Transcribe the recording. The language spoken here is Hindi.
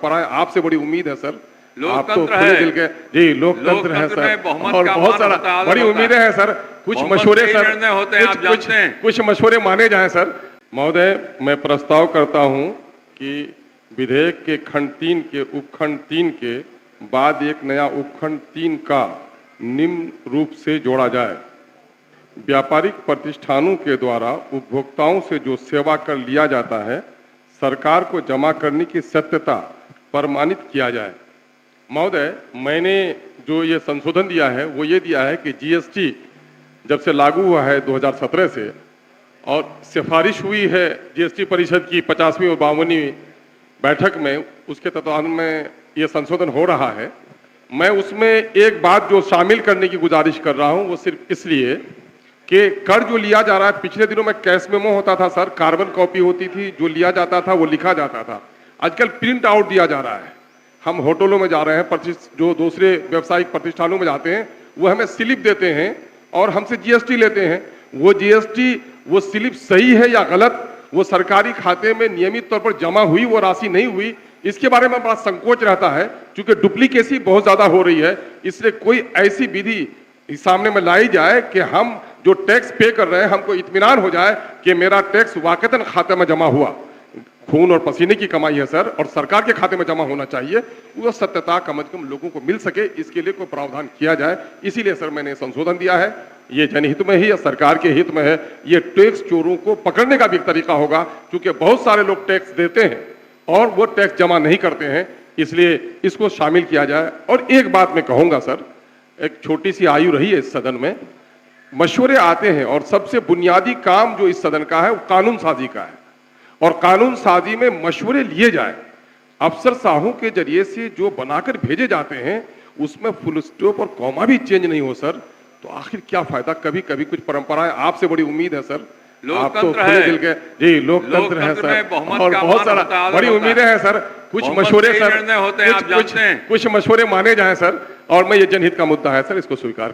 पर आपसे बड़ी उम्मीद है सर। आप तो लोकतंत्र खुले है दिल के जी, लोकतंत्र है सर, और बहुत सारा बड़ी उम्मीदें हैं सर। कुछ मशवरे सर, कुछ मशवरे माने जाएं सर। महोदय, मैं प्रस्ताव करता हूं कि विधेयक के खंड 3 के उपखंड 3 के बाद एक नया उपखंड 3 का निम्न रूप से जोड़ा जाए। व्यापारिक प्रतिष्ठानों के द्वारा उपभोक्ताओं से जो सेवा कर लिया जाता है, सरकार को जमा करने की सत्यता प्रमाणित किया जाए। महोदय, मैंने जो ये संशोधन दिया है वो ये दिया है कि जीएसटी जब से लागू हुआ है 2017 से, और सिफारिश हुई है जीएसटी परिषद की 50वीं और 52वीं बैठक में, उसके तत्वाधान में ये संशोधन हो रहा है। मैं उसमें एक बात जो शामिल करने की गुजारिश कर रहा हूँ, वो सिर्फ इसलिए कि कर जो लिया जा रहा है, पिछले दिनों में कैश मेमो होता था सर, कार्बन कॉपी होती थी, जो लिया जाता था वो लिखा जाता था। आजकल प्रिंट आउट दिया जा रहा है। हम होटलों में जा रहे हैं, जो दूसरे व्यावसायिक प्रतिष्ठानों में जाते हैं, वो हमें स्लिप देते हैं और हमसे जीएसटी लेते हैं। वो जीएसटी, वो स्लिप सही है या गलत, वो सरकारी खाते में नियमित तौर पर जमा हुई, वो राशि नहीं हुई, इसके बारे में बड़ा संकोच रहता है। क्योंकि डुप्लीकेसी बहुत ज्यादा हो रही है, इसलिए कोई ऐसी विधि सामने में लाई जाए कि हम जो टैक्स पे कर रहे हैं, हमको इत्मीनान हो जाए कि मेरा टैक्स वाकईतन खाते में जमा हुआ। खून और पसीने की कमाई है सर, और सरकार के खाते में जमा होना चाहिए। वो सत्यता कम से कम लोगों को मिल सके, इसके लिए कोई प्रावधान किया जाए। इसीलिए सर मैंने संशोधन दिया है। ये जनहित में ही या सरकार के हित में है। ये टैक्स चोरों को पकड़ने का भी एक तरीका होगा, क्योंकि बहुत सारे लोग टैक्स देते हैं और वो टैक्स जमा नहीं करते हैं, इसलिए इसको शामिल किया जाए। और एक बात मैं कहूँगा सर, एक छोटी सी आयु रही है इस सदन में, मशवरे आते हैं और सबसे बुनियादी काम जो इस सदन का है वो कानून साजी का है, और कानून साजी में मशवरे लिए जाए। अफसर साहू के जरिए से जो बनाकर भेजे जाते हैं, उसमें फुल स्टॉप और कॉमा भी चेंज नहीं हो सर, तो आखिर क्या फायदा। कभी कभी कुछ परंपराएं, आपसे बड़ी उम्मीद है सर। आप तो खुले दिल के जी, लोकतंत्र है सर, और बहुत सारा बड़ी उम्मीदें हैं सर। कुछ मशवरे सर, कुछ मशवरे माने जाएं सर, और मैं ये जनहित का मुद्दा है सर, इसको स्वीकार